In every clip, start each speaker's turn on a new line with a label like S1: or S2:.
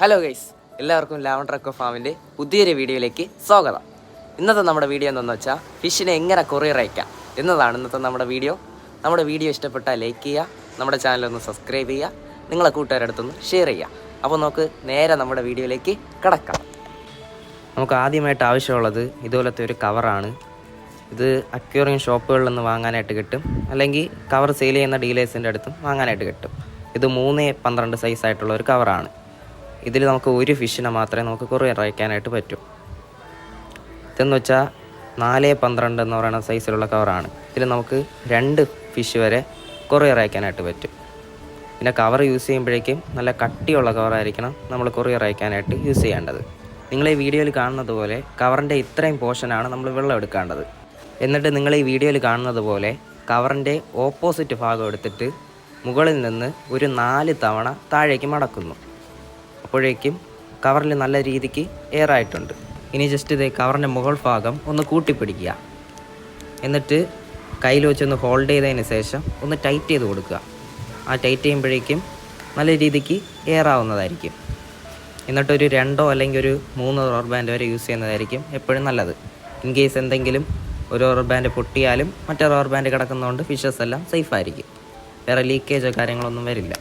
S1: Hello guys, എല്ലാവർക്കും lavender aqua ഫാമിൻ്റെ പുതിയൊരു വീഡിയോയിലേക്ക് സ്വാഗതം. ഇന്നത്തെ നമ്മുടെ വീഡിയോ എന്താണെന്ന് വെച്ചാൽ ഫിഷിനെ എങ്ങനെ കൊറിയർ അയക്കാം എന്നതാണ് ഇന്നത്തെ നമ്മുടെ വീഡിയോ. നമ്മുടെ വീഡിയോ ഇഷ്ടപ്പെട്ടാൽ ലൈക്ക് ചെയ്യുക, നമ്മുടെ ചാനലൊന്ന് സബ്സ്ക്രൈബ് ചെയ്യുക, നിങ്ങളെ കൂട്ടുകാരടുത്തൊന്ന് ഷെയർ ചെയ്യുക. അപ്പോൾ നമുക്ക് നേരെ നമ്മുടെ വീഡിയോയിലേക്ക് കിടക്കാം. നമുക്ക് ആദ്യമായിട്ട് ആവശ്യമുള്ളത് ഇതുപോലത്തെ ഒരു കവറാണ്. ഇത് അക്വേറിയം ഷോപ്പുകളിൽ നിന്ന് വാങ്ങാനായിട്ട് കിട്ടും, അല്ലെങ്കിൽ കവർ സെയിൽ ചെയ്യുന്ന ഡീലേഴ്സിൻ്റെ അടുത്തും വാങ്ങാനായിട്ട് കിട്ടും. ഇത് 3x12 സൈസായിട്ടുള്ള ഒരു കവറാണ്. ഇതിൽ നമുക്ക് ഒരു ഫിഷിനെ മാത്രമേ നമുക്ക് കൊറിയർ അയക്കാനായിട്ട് പറ്റൂ. ഇതെന്ന് വെച്ചാൽ 4x12 എന്ന് പറയുന്ന സൈസിലുള്ള കവറാണ്. ഇതിൽ നമുക്ക് 2 ഫിഷ് വരെ കൊറിയർ അയക്കാനായിട്ട് പറ്റും. പിന്നെ കവർ യൂസ് ചെയ്യുമ്പോഴേക്കും നല്ല കട്ടിയുള്ള കവറായിരിക്കണം നമ്മൾ കൊറിയർ അയക്കാനായിട്ട് യൂസ് ചെയ്യേണ്ടത്. നിങ്ങൾ ഈ വീഡിയോയിൽ കാണുന്നത് പോലെ കവറിൻ്റെ ഇത്രയും പോർഷനാണ് നമ്മൾ വെള്ളം എടുക്കേണ്ടത്. എന്നിട്ട് നിങ്ങൾ ഈ വീഡിയോയിൽ കാണുന്നത് പോലെ കവറിൻ്റെ ഓപ്പോസിറ്റ് ഭാഗം എടുത്തിട്ട് മുകളിൽ നിന്ന് ഒരു 4 തവണ താഴേക്ക് മടക്കുന്നു. അപ്പോഴേക്കും കവറിൽ നല്ല രീതിക്ക് എയർ ആയിട്ടുണ്ട്. ഇനി ജസ്റ്റ് ഇത് കവറിൻ്റെ മുകൾ ഭാഗം ഒന്ന് കൂട്ടിപ്പിടിക്കുക. എന്നിട്ട് കയ്യിൽ വെച്ചൊന്ന് ഹോൾഡ് ചെയ്തതിന് ശേഷം ഒന്ന് ടൈറ്റ് ചെയ്ത് കൊടുക്കുക. ആ ടൈറ്റ് ചെയ്യുമ്പോഴേക്കും നല്ല രീതിക്ക് എയർ ആവുന്നതായിരിക്കും. എന്നിട്ടൊരു 2 അല്ലെങ്കിൽ ഒരു 3 റബ്ബർ ബാൻഡ് വരെ യൂസ് ചെയ്യുന്നതായിരിക്കും എപ്പോഴും നല്ലത്. ഇൻ കേസ് എന്തെങ്കിലും ഒരു റബ്ബർ ബാൻഡ് പൊട്ടിയാലും മറ്റേ റബ്ബർ ബാൻഡ് കിടക്കുന്നതുകൊണ്ട് ഫിഷസ് എല്ലാം സേഫായിരിക്കും. വേറെ ലീക്കേജോ കാര്യങ്ങളൊന്നും വരില്ല.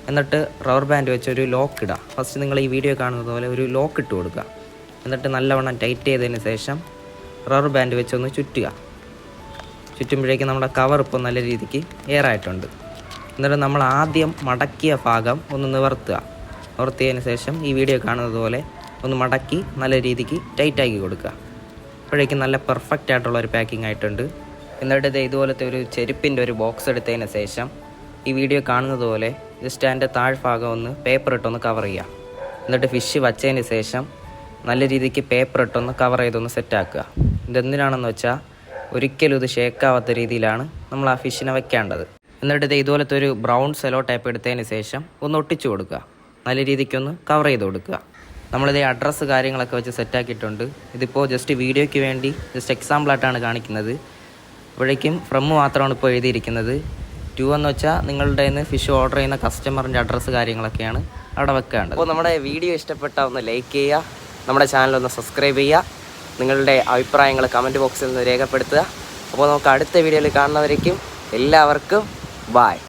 S1: എന്നിട്ട് റബ്ബർ ബാൻഡ് വെച്ച് ഒരു ലോക്ക് ഇടുക. ഫസ്റ്റ് നിങ്ങൾ ഈ വീഡിയോ കാണുന്നത് പോലെ ഒരു ലോക്ക് ഇട്ട് കൊടുക്കുക. എന്നിട്ട് നല്ലവണ്ണം ടൈറ്റ് ചെയ്തതിന് ശേഷം റബ്ബർ ബാൻഡ് വെച്ചൊന്ന് ചുറ്റുക. ചുറ്റുമ്പോഴേക്കും നമ്മുടെ കവർ ഇപ്പോൾ നല്ല രീതിക്ക് എയർ ആയിട്ടുണ്ട്. എന്നിട്ട് നമ്മൾ ആദ്യം മടക്കിയ ഭാഗം ഒന്ന് നിവർത്തിയതിന് ശേഷം ഈ വീഡിയോ കാണുന്നത് പോലെ ഒന്ന് മടക്കി നല്ല രീതിക്ക് ടൈറ്റാക്കി കൊടുക്കുക. അപ്പോഴേക്കും നല്ല പെർഫെക്റ്റ് ആയിട്ടുള്ള ഒരു പാക്കിംഗ് ആയിട്ടുണ്ട്. എന്നിട്ട് ഇത് ഇതുപോലത്തെ ഒരു ചെരുപ്പിൻ്റെ ഒരു ബോക്സ് എടുത്തതിന് ശേഷം ഈ വീഡിയോ കാണുന്നത് പോലെ ജസ്റ്റ് അതിൻ്റെ താഴ്ഭാഗം ഒന്ന് പേപ്പർ ഇട്ടൊന്ന് കവർ ചെയ്യുക. എന്നിട്ട് ഫിഷ് വച്ചതിന് ശേഷം നല്ല രീതിക്ക് പേപ്പർ ഇട്ടൊന്ന് കവർ ചെയ്തൊന്ന് സെറ്റാക്കുക. ഇതെന്തിനാണെന്ന് വെച്ചാൽ ഒരിക്കലും ഇത് ഷേക്കാവാത്ത രീതിയിലാണ് നമ്മൾ ആ ഫിഷിനെ വെക്കേണ്ടത്. എന്നിട്ട് ഇത് ഇതുപോലത്തെ ഒരു ബ്രൗൺ സെലോ ടൈപ്പ് എടുത്തതിന് ശേഷം ഒന്ന് ഒട്ടിച്ചു കൊടുക്കുക. നല്ല രീതിക്കൊന്ന് കവർ ചെയ്ത് കൊടുക്കുക. നമ്മളിത് അഡ്രസ്സ് കാര്യങ്ങളൊക്കെ വെച്ച് സെറ്റാക്കിയിട്ടുണ്ട്. ഇതിപ്പോൾ ജസ്റ്റ് വീഡിയോയ്ക്ക് വേണ്ടി ജസ്റ്റ് എക്സാമ്പിളായിട്ടാണ് കാണിക്കുന്നത്. അപ്പോഴേക്കും ഫ്രം മാത്രമാണ് ഇപ്പോൾ എഴുതിയിരിക്കുന്നത്. 2 എന്ന് വെച്ചാൽ നിങ്ങളുടെ നിന്ന് ഫിഷ് ഓർഡർ ചെയ്യുന്ന കസ്റ്റമറിൻ്റെ അഡ്രസ്സ് കാര്യങ്ങളൊക്കെയാണ് അവിടെ വെക്കേണ്ടത്. അപ്പോൾ നമ്മുടെ വീഡിയോ ഇഷ്ടപ്പെട്ടാൽ ഒന്ന് ലൈക്ക് ചെയ്യുക, നമ്മുടെ ചാനലൊന്ന് സബ്സ്ക്രൈബ് ചെയ്യുക, നിങ്ങളുടെ അഭിപ്രായങ്ങൾ കമൻറ്റ് ബോക്സിൽ നിന്ന് രേഖപ്പെടുത്തുക. അപ്പോൾ നമുക്ക് അടുത്ത വീഡിയോയിൽ കാണുന്നവരേക്കും എല്ലാവർക്കും ബായ്.